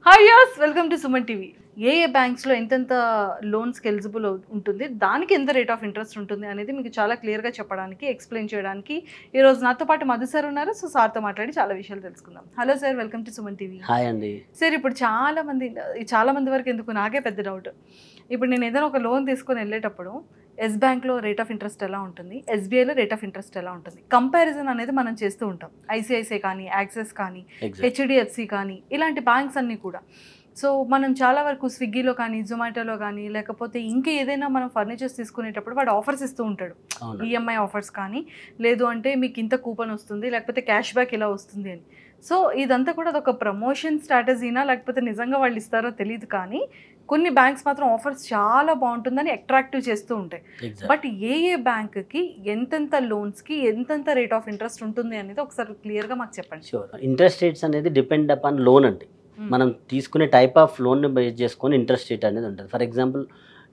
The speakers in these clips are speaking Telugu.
Hi yes welcome to Suman TV. ఏ బ్యాంక్స్లో ఎంతెంత లోన్స్కి ఎలిజిబుల్ ఉంటుంది, దానికి ఎంత రేట్ ఆఫ్ ఇంట్రెస్ట్ ఉంటుంది అనేది మీకు చాలా క్లియర్గా చెప్పడానికి, ఎక్స్ప్లెయిన్ చేయడానికి ఈరోజు నాతో పాటు మధు సార్ ఉన్నారు. సో సార్తో మాట్లాడి చాలా విషయాలు తెలుసుకుందాం. Hello sir, welcome to Suman TV. Hi అండి. సార్, ఇప్పుడు చాలా మంది వరకు ఎందుకు నాకే పెద్ద డౌట్, ఇప్పుడు నేను ఏదైనా ఒక లోన్ తీసుకొని వెళ్ళేటప్పుడు ఎస్ బ్యాంక్లో రేట్ ఆఫ్ ఇంట్రెస్ట్ ఎలా ఉంటుంది, ఎస్బీఐలో రేట్ ఆఫ్ ఇంట్రెస్ట్ ఎలా ఉంటుంది, కంపారిజన్ అనేది మనం చేస్తూ ఉంటాం. ఐసిఐసిఐ కానీ, యాక్సిస్ కానీ, హెచ్డిఎఫ్సి కానీ, ఇలాంటి బ్యాంక్స్ అన్నీ కూడా. సో మనం చాలా వరకు స్విగ్గీలో కానీ, జొమాటోలో కానీ, లేకపోతే ఇంకా ఏదైనా మనం ఫర్నిచర్స్ తీసుకునేటప్పుడు వాడు ఆఫర్స్ ఇస్తూ ఉంటాడు. ఈఎంఐ ఆఫర్స్ కానీ, లేదు అంటే మీకు ఇంత కూపన్ వస్తుంది, లేకపోతే క్యాష్ బ్యాక్ ఇలా వస్తుంది అని. సో ఇదంతా కూడా అదొక ప్రమోషన్ స్ట్రాటజీనా, లేకపోతే నిజంగా వాళ్ళు ఇస్తారో తెలియదు, కానీ కొన్ని బ్యాంక్స్ మాత్రం ఆఫర్స్ చాలా బాగుంటుందని అట్రాక్టివ్ చేస్తూ ఉంటాయి. బట్ ఏ బ్యాంక్కి ఎంతెంత లోన్స్కి ఎంతెంత రేట్ ఆఫ్ ఇంట్రెస్ట్ ఉంటుంది అనేది ఒకసారి క్లియర్గా మాకు చెప్పండి. షూర్. ఇంట్రెస్ట్ రేట్స్ అనేది డిపెండ్ అపాన్ లోన్ అండి. మనం తీసుకునే టైప్ ఆఫ్ లోన్ని బేస్ చేసుకొని ఇంట్రెస్ట్ రేట్ అనేది ఉంటుంది. ఫర్ ఎగ్జాంపుల్,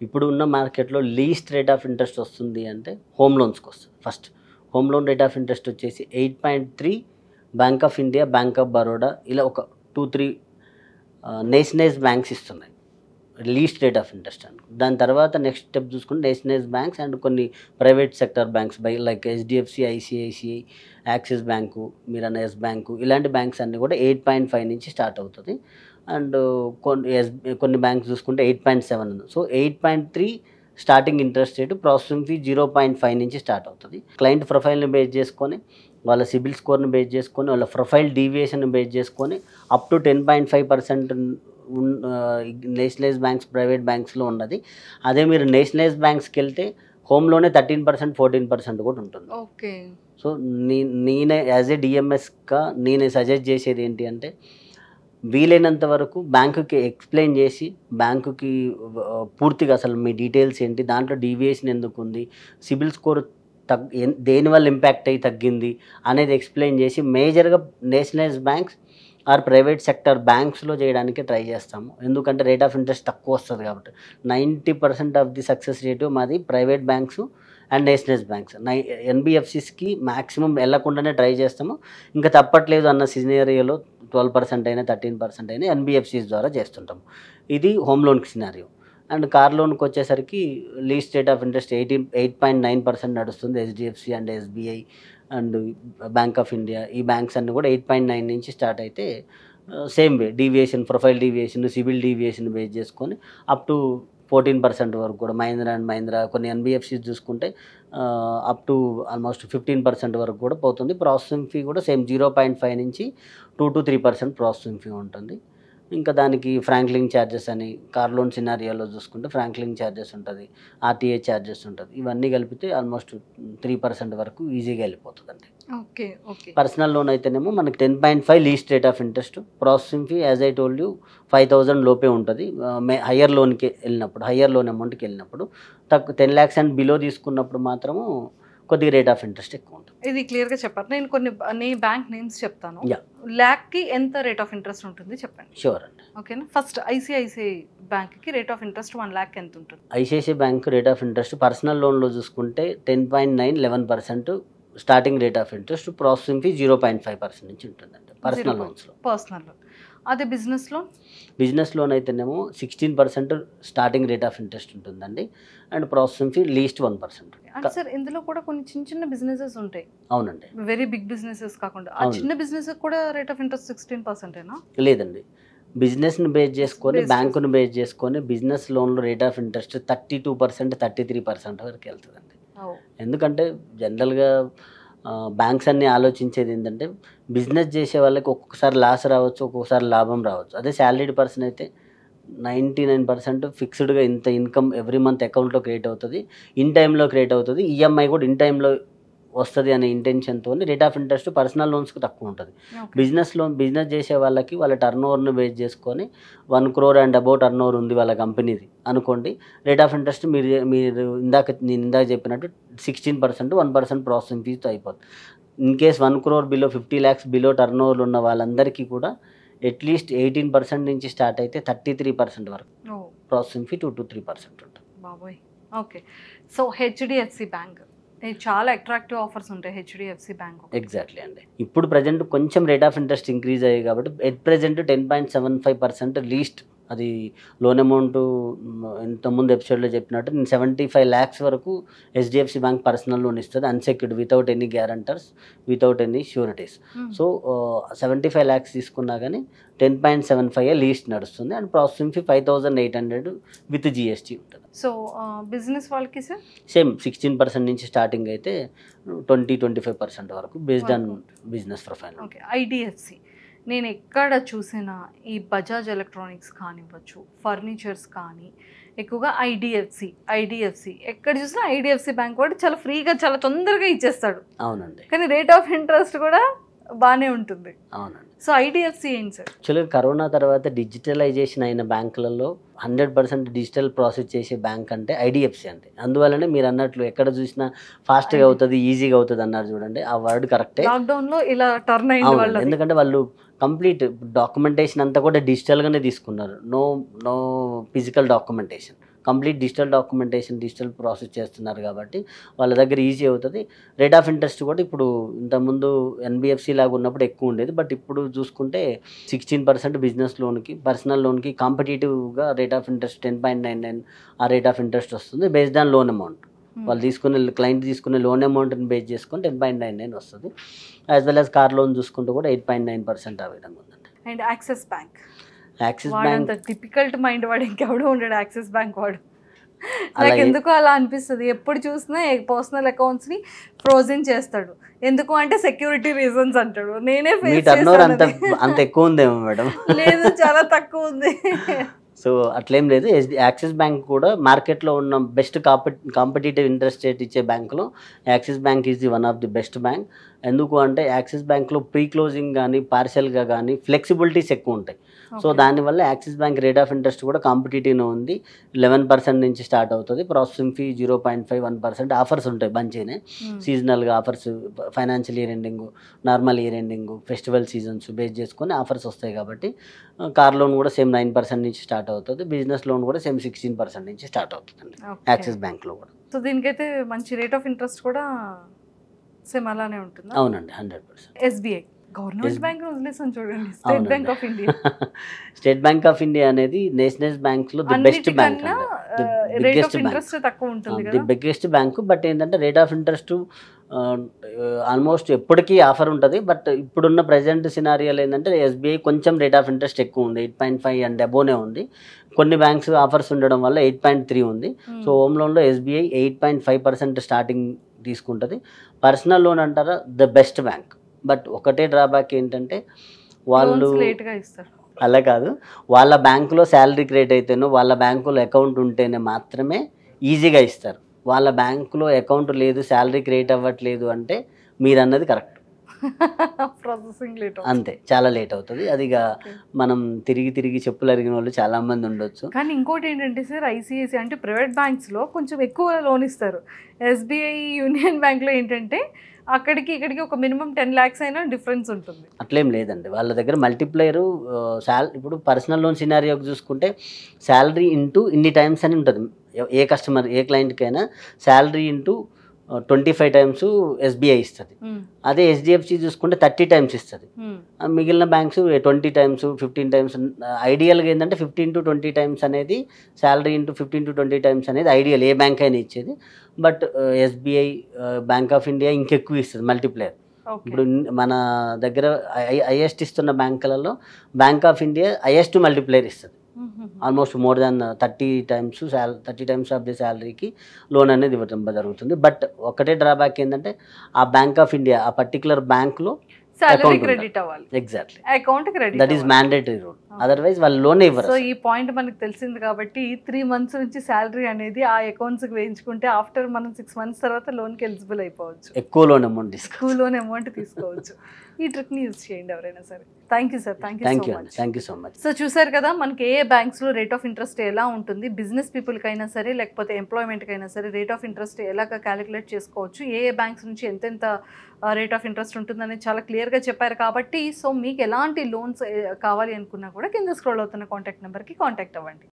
ఇప్పుడు ఉన్న మార్కెట్లో లీస్ట్ రేట్ ఆఫ్ ఇంట్రెస్ట్ వస్తుంది అంటే హోమ్ లోన్స్కి వస్తుంది. First home loan rate of interest వచ్చేసి 8.3 bank of India, bank of Baroda, ఇలా ఒక 2-3 నేషనలైజ్ బ్యాంక్స్ ఇస్తున్నాయి లీస్ట్ రేట్ ఆఫ్ ఇంట్రెస్ట్ అని. దాని తర్వాత నెక్స్ట్ స్టెప్ చూసుకుంటే నేషనలైజ్ బ్యాంక్స్ అండ్ కొన్ని private sector banks like HDFC, ICICI, axis bank, మీరన్న ఎస్ బ్యాంకు, ఇలాంటి బ్యాంక్స్ అన్నీ కూడా 8.5 నుంచి స్టార్ట్ అవుతుంది. అండ్ కొన్ని బ్యాంక్స్ చూసుకుంటే 8.7 ఉంది. So 8.3 starting interest rate, processing fee 0.5 నుంచి స్టార్ట్ అవుతుంది. క్లయింట్ ప్రొఫైల్ని బేస్ చేసుకొని, వాళ్ళ సిబిల్ స్కోర్ని బేస్ చేసుకొని, వాళ్ళ ప్రొఫైల్ డీవియేషన్ని బేస్ చేసుకొని up to 10.5% nationalise banks, private బ్యాంక్స్లో ఉన్నది. అదే మీరు నేషనలైజ్ బ్యాంక్స్కి వెళ్తే హోమ్లోనే 13%, 14% కూడా ఉంటుంది. ఓకే. సో నేనే యాజ్ ఏ డిఎంఎస్గా నేను సజెస్ట్ చేసేది ఏంటి అంటే, వీలైనంత వరకు బ్యాంకుకి ఎక్స్ప్లెయిన్ చేసి, బ్యాంకుకి పూర్తిగా అసలు మీ డీటెయిల్స్ ఏంటి, దాంట్లో డీవియేషన్ ఎందుకు ఉంది, సిబిల్ స్కోర్ దేనివల్ల ఇంపాక్ట్ అయ్యి తగ్గింది అనేది ఎక్స్ప్లెయిన్ చేసి, మేజర్గా nationalise banks or private sector బ్యాంక్స్లో చేయడానికి ట్రై చేస్తాము. ఎందుకంటే రేట్ ఆఫ్ ఇంట్రెస్ట్ తక్కువ వస్తుంది కాబట్టి. 90% ఆఫ్ ది సక్సెస్ రేటు మాది private banks and nationalise banks. ఎన్బిఎఫ్సిస్కి మ్యాక్సిమం వెళ్ళకుండానే ట్రై చేస్తాము. ఇంకా తప్పట్లేదు అన్న సినారియోలో 12% అయినా 13% అయినా ఎన్బిఎఫ్సిస్ ద్వారా చేస్తుంటాము. ఇది హోమ్ లోన్కి సినారియో. అండ్ కార్ లోన్కి వచ్చేసరికి లీస్ట్ రేట్ ఆఫ్ ఇంట్రెస్ట్ 8.9% నడుస్తుంది. HDFC and SBI and bank of India, ఈ బ్యాంక్స్ అన్నీ కూడా 8.9 నుంచి స్టార్ట్ అయితే same way deviation, profile deviation, CIBIL deviation base చేసుకొని అప్ టు 14% వరకు కూడా. మహీంద్రా అండ్ మహీంద్రా, కొన్ని ఎన్బిఎఫ్సిస్ చూసుకుంటే అప్ టు ఆల్మోస్ట్ 15% వరకు కూడా పోతుంది. ప్రాసెసింగ్ ఫీ కూడా సేమ్ 0.5 నుంచి 2-3% ప్రాసెసింగ్ ఫీ ఉంటుంది. ఇంకా దానికి ఫ్రాంక్లింగ్ ఛార్జెస్ అని, కార్ లోన్ సినారియోలో చూసుకుంటే ఫ్రాంక్లింగ్ ఛార్జెస్ ఉంటుంది, ఆర్టీఏ ఛార్జెస్ ఉంటుంది. ఇవన్నీ కలిపితే ఆల్మోస్ట్ 3% వరకు ఈజీగా వెళ్ళిపోతుందండి. Okay okay. పర్సనల్ లోన్ అయితేనేమో మనకి 10.5 least rate of interest, processing fee as I told you 5,000 లోపే ఉంటుంది. హయ్యర్ లోన్కి వెళ్ళినప్పుడు, హయ్యర్ లోన్ అమౌంట్కి వెళ్ళినప్పుడు 10 lakhs అండ్ బిలో తీసుకున్నప్పుడు మాత్రము కొద్దిగా రేట్ ఆఫ్ ఇంట్రెస్ట్ ఎక్కువ ఉంటుంది. ఇది క్లియర్గా చెప్పారు. నేను కొన్ని బ్యాంక్ నేమ్స్ చెప్తాను. ల్యాక్కి ఎంత రేట్ ఆఫ్ ఇంట్రెస్ట్ ఉంటుంది చెప్పండి. షూర్ అండి. ఓకేనా. ఫస్ట్ ఐసిఐసిఐ బ్యాంక్కి రేట్ ఆఫ్ ఇంట్రెస్ట్ 1 lakh ఎంత ఉంటుంది? ICICI bank rate of interest personal లోన్లో చూసుకుంటే 10.9, 11% starting rate of interest. Processing fee 0.5% నుంచి ఉంటుందండి పర్సనల్ లోన్స్లో. Personal loan. అదే బిజినెస్ లోన్? బిజినెస్ లోన్ అయితేనేమో 16% స్టార్టింగ్ రేట్ ఆఫ్ ఇంట్రెస్ట్ ఉంటుందండి. And processing fee least 1%. Sir, ఇందులో కూడా కొన్ని చిన్న చిన్న బిజినెసెస్ ఉంటాయి. అవునండి. వెరీ బిగ్ బిజినెసెస్ కాకుండా ఆ చిన్న బిజినెస్ కూడా రేట్ ఆఫ్ ఇంట్రెస్ట్ 16%ఏనా? లేదండి, బిజినెస్ని బేస్ చేసుకొని, బ్యాంకును బేస్ చేసుకొని బిజినెస్ లోన్లో రేట్ ఆఫ్ ఇంట్రెస్ట్ 32%, 33% వరకు వెళ్తుందండి. ఎందుకంటే జనరల్గా బ్యాంక్స్ అన్నీ ఆలోచించేది ఏంటంటే, బిజినెస్ చేసే వాళ్ళకి ఒక్కొక్కసారి లాస్ రావచ్చు, ఒక్కొక్కసారి లాభం రావచ్చు. అదే శాలరీడ్ పర్సన్ అయితే 99% ఫిక్స్డ్గా ఇంత ఇన్కమ్ ఎవ్రీ మంత్ అకౌంట్లో క్రియేట్ అవుతుంది, ఇన్ టైంలో క్రియేట్ అవుతుంది, ఈఎంఐ కూడా ఇన్ టైంలో వస్తుంది అనే ఇంటెన్షన్తో రేట్ ఆఫ్ ఇంట్రెస్ట్ పర్సనల్ లోన్స్కి తక్కువ ఉంటుంది. బిజినెస్ చేసే వాళ్ళకి వాళ్ళ టర్న్ ఓవర్ను బేస్ చేసుకొని 1 crore and above turn over ఉంది వాళ్ళ కంపెనీది అనుకోండి, రేట్ ఆఫ్ ఇంట్రెస్ట్ నేను ఇందాక చెప్పినట్టు 16%, 1% ప్రాసెసింగ్ ఫీజుతో అయిపోతుంది. In case 1 crore below 50 lakhs below turn ఓవర్లు ఉన్న వాళ్ళందరికీ కూడా అట్లీస్ట్ 18% నుంచి స్టార్ట్ అయితే 33% వరకు ప్రాసెసింగ్ ఫీ 2-3% ఉంటుంది. బాబోయ్. ఓకే. సో హెచ్డిఎఫ్సి బ్యాంక్ చాలా అట్రాక్టివ్ ఆఫర్స్ ఉంటాయి హెచ్డిఎఫ్సి బ్యాంక్. ఎగ్జాక్ట్లీ అండి. ఇప్పుడు ప్రజెంట్ కొంచెం రేట్ ఆఫ్ ఇంట్రెస్ట్ ఇంక్రీజ్ అయ్యాయి కాబట్టి ఎట్ ప్రెజెంట్ 10.75% లీస్ట్. అది లోన్ అమౌంట్ ఇంతకుముందు ఎపిసోడ్లో చెప్పినట్టు నేను 75 lakhs వరకు హెచ్డిఎఫ్సి బ్యాంక్ పర్సనల్ లోన్ ఇస్తుంది, unsecured, without any guarantors, without any sureties. So 75 lakhs తీసుకున్నా కానీ 10.75 లీస్ట్ నడుస్తుంది and processing fee 5,800 with GST ఉంటుంది. సో బిజినెస్ వాళ్ళకి సార్ సేమ్ 16% నుంచి స్టార్టింగ్ అయితే 20-25% వరకు based on business profile. Okay. IDFC నేను ఎక్కడ చూసినా ఈ బజాజ్ ఎలక్ట్రానిక్స్ కానివ్వచ్చు, ఫర్నిచర్స్ కానీ ఎక్కువగా ఐడిఎఫ్సి ఎక్కడ చూసినా ఐడిఎఫ్సి బ్యాంక్ కూడా చాలా ఫ్రీగా చాలా తొందరగా ఇచ్చేస్తాడు. అవునండి. కానీ రేట్ ఆఫ్ ఇంట్రెస్ట్ కూడా బాగానే ఉంటుంది. అవునండి. సో ఐడిఎఫ్సి ఏంటి సార్? యాక్చువల్గా కరోనా తర్వాత డిజిటలైజేషన్ అయిన బ్యాంకులలో 100% డిజిటల్ ప్రాసెస్ చేసే బ్యాంక్ అంటే ఐడిఎఫ్సి అండి. అందువల్లనే మీరు అన్నట్లు ఎక్కడ చూసినా ఫాస్ట్గా అవుతుంది, ఈజీగా అవుతుంది అన్నారు చూడండి, ఆ వర్డ్ కరెక్టే. లాక్డౌన్లో ఇలా టర్న్ అయింది వాళ్ళు. ఎందుకంటే వాళ్ళు కంప్లీట్ డాక్యుమెంటేషన్ అంతా కూడా డిజిటల్గానే తీసుకున్నారు. No physical documentation, complete digital documentation, digital process చేస్తున్నారు కాబట్టి వాళ్ళ దగ్గర ఈజీ అవుతుంది. రేట్ ఆఫ్ ఇంట్రెస్ట్ కూడా ఇప్పుడు ఇంతకుముందు ఎన్బిఎఫ్సి లాగా ఉన్నప్పుడు ఎక్కువ ఉండేది, బట్ ఇప్పుడు చూసుకుంటే 16% బిజినెస్ లోన్కి, పర్సనల్ లోన్కి కాంపిటేటివ్గా రేట్ ఆఫ్ ఇంట్రెస్ట్ 10.99 ఆ రేట్ ఆఫ్ ఇంట్రెస్ట్ వస్తుంది బేస్డ్ ఆన్ లోన్ అమౌంట్. వాళ్ళు క్లయింట్ తీసుకునే లోన్ అమౌంట్ని బేస్ చేసుకొని 10.99 వస్తుంది. As well as car loan చూసుకుంటూ కూడా 8.9% ఆ విధంగా ఉందండి. And axis bank difficult mind వాడు ఇంకెవడో ఉండడు యాక్సిస్ బ్యాంక్ వాడు. నాకు ఎందుకు అలా అనిపిస్తుంది, ఎప్పుడు చూసినా పర్సనల్ అకౌంట్స్ ని ఫ్రోజన్ చేస్తాడు. ఎందుకు అంటే సెక్యూరిటీ రీజన్స్ అంటాడు. నేనే అంత ఎక్కువ ఉందేమో మేడం? లేదు, చాలా తక్కువ ఉంది. సో అట్లేం లేదు. యాక్సిస్ బ్యాంక్ కూడా మార్కెట్లో ఉన్న బెస్ట్ కాంపిటేటివ్ ఇంట్రెస్ట్ రేట్ ఇచ్చే బ్యాంకులో axis bank is the one of the best bank. ఎందుకు అంటే యాక్సిస్ బ్యాంక్లో ప్రీ క్లోజింగ్ కానీ పార్షియల్గా కానీ ఫ్లెక్సిబిలిటీస్ ఎక్కువ ఉంటాయి. సో దానివల్ల axis bank rate of interest కూడా కాంపిటేటివ్గా ఉంది. 11% నుంచి స్టార్ట్ అవుతుంది. Processing fee 0.51%. ఆఫర్స్ ఉంటాయి మంచిగానే, సీజనల్గా offers, financial year ending, normal year ending, festival seasons base చేసుకొని ఆఫర్స్ వస్తాయి. కాబట్టి కార్ లోన్ కూడా సేమ్ 9% నుంచి స్టార్ట్ అవుతుంది. బిజినెస్ లోన్ కూడా సేమ్ 16% నుంచి స్టార్ట్ అవుతుంది యాక్సిస్ బ్యాంక్లో కూడా. సో దీనికైతే మంచి రేట్ ఆఫ్ ఇంట్రెస్ట్ కూడా సేమ్ అలానే ఉంటుంది. అవునండి, 100%. ఎస్బీఐ గవర్నమెంట్ బ్యాంక్ వదిలేసాను చూడండి, state bank of India. State bank of India అనేది నేషనల్ బ్యాంక్స్ లో the best bank, the biggest bank. But ఏంటంటే రేట్ ఆఫ్ ఇంట్రెస్ట్ ఆల్మోస్ట్ ఎప్పటికీ ఆఫర్ ఉంటుంది. బట్ ఇప్పుడున్న ప్రజెంట్ సినారియోలో ఏంటంటే ఎస్బీఐ కొంచెం రేట్ ఆఫ్ ఇంట్రెస్ట్ ఎక్కువ ఉంది, 8.5 అండ్ అబోనే ఉంది. కొన్ని బ్యాంక్స్ ఆఫర్స్ ఉండడం వల్ల 8.3 ఉంది. సో హోమ్ లోన్లో ఎస్బీఐ 8.5% స్టార్టింగ్ తీసుకుంటుంది. పర్సనల్ లోన్ అంటారా ద బెస్ట్ బ్యాంక్. బట్ ఒకటే డ్రాబ్యాక్ ఏంటంటే వాళ్ళు లేట్గా ఇస్తారు. అలా కాదు, వాళ్ళ బ్యాంకులో శాలరీ క్రియేట్ అయితేనో వాళ్ళ బ్యాంకులో అకౌంట్ ఉంటేనే మాత్రమే ఈజీగా ఇస్తారు. వాళ్ళ బ్యాంకులో అకౌంట్ లేదు, శాలరీ క్రియేట్ అవ్వట్లేదు అంటే మీరు అన్నది కరెక్ట్, ప్రాసెసింగ్ లేట్, అంతే, చాలా లేట్ అవుతుంది. అదిగా మనం తిరిగి చెప్పులు అరిగిన వాళ్ళు చాలా మంది ఉండొచ్చు. కానీ ఇంకోటి ఏంటంటే సార్, ఐసిఐసి అంటే ప్రైవేట్ బ్యాంక్స్లో కొంచెం ఎక్కువ లోన్ ఇస్తారు. ఎస్బీఐ, యూనియన్ బ్యాంక్లో ఏంటంటే అక్కడికి ఇక్కడికి ఒక మినిమం 10 lakhs అయినా డిఫరెన్స్ ఉంటుంది. అట్లేం లేదండి, వాళ్ళ దగ్గర మల్టిప్లైరు ఇప్పుడు పర్సనల్ లోన్ సినారియోకి చూసుకుంటే శాలరీ ఇంటూ ఇన్ని టైమ్స్ అని ఉంటుంది. ఏ కస్టమర్, ఏ క్లయింట్కైనా శాలరీ ఇంటూ 25 times ఎస్బీఐ ఇస్తుంది. అదే హెచ్డిఎఫ్సి చూసుకుంటే 30 times ఇస్తుంది. మిగిలిన బ్యాంక్స్ 20 times, 15 times. ఐడియల్గా ఏంటంటే 15 to 20 times అనేది శాలరీ ఇంటూ 15 to 20 times అనేది ఐడియల్, ఏ బ్యాంక్ అయినా ఇచ్చేది. But SBI, bank of India ఇంకెక్కువ ఇస్తుంది మల్టిప్లేయర్. ఇప్పుడు మన దగ్గర హైయెస్ట్ ఇస్తున్న బ్యాంకులలో bank of India highest multiplier ఇస్తుంది. Almost more than 30 times of the శాలరీకి లోన్ అనేది ఇవ్వడం జరుగుతుంది. బట్ ఒకటే డ్రాబ్యాక్ ఏంటంటే ఆ బ్యాంక్ ఆఫ్ ఇండియా ఆ పర్టికులర్ బ్యాంక్లో సాలరీ క్రెడిట్ అవ్వాలి. Exactly, account credit, that is mandatory rule. Otherwise వాళ్ళు లోన్ ఇవ్వరు. సో ఈ పాయింట్ మనకు తెలిసింది కాబట్టి 3 months నుంచి శాలరీ అనేది ఆ అకౌంట్స్కి వేయించుకుంటే ఆఫ్టర్ మనం 6 months తర్వాత లోన్కి ఎలిజిబుల్ అయిపోవచ్చు. ఎక్కువ లోన్ అమౌంట్ తీసుకోవచ్చు. ఈ ట్రిక్ని యూజ్ చేయండి ఎవరైనా సరే. Thank you sir, thank you so much. So చూసారు కదా, మనకి ఏ బ్యాంక్స్లో రేట్ ఆఫ్ ఇంట్రెస్ట్ ఎలా ఉంటుంది, బిజినెస్ పీపుల్కైనా సరే లేకపోతే ఎంప్లాయ్మెంట్కైనా సరే రేట్ ఆఫ్ ఇంట్రెస్ట్ ఎలాగ క్యాలిక్యులేట్ చేసుకోవచ్చు, ఏ బ్యాంక్స్ నుంచి ఎంతెంత రేట్ ఆఫ్ ఇంట్రెస్ట్ ఉంటుందని చాలా క్లియర్గా చెప్పారు. కాబట్టి సో మీకు ఎలాంటి లోన్స్ కావాలి అనుకున్నా కూడా కింద స్క్రోల్ అవుతున్న కాంటాక్ట్ నెంబర్కి కాంటాక్ట్ అవ్వండి.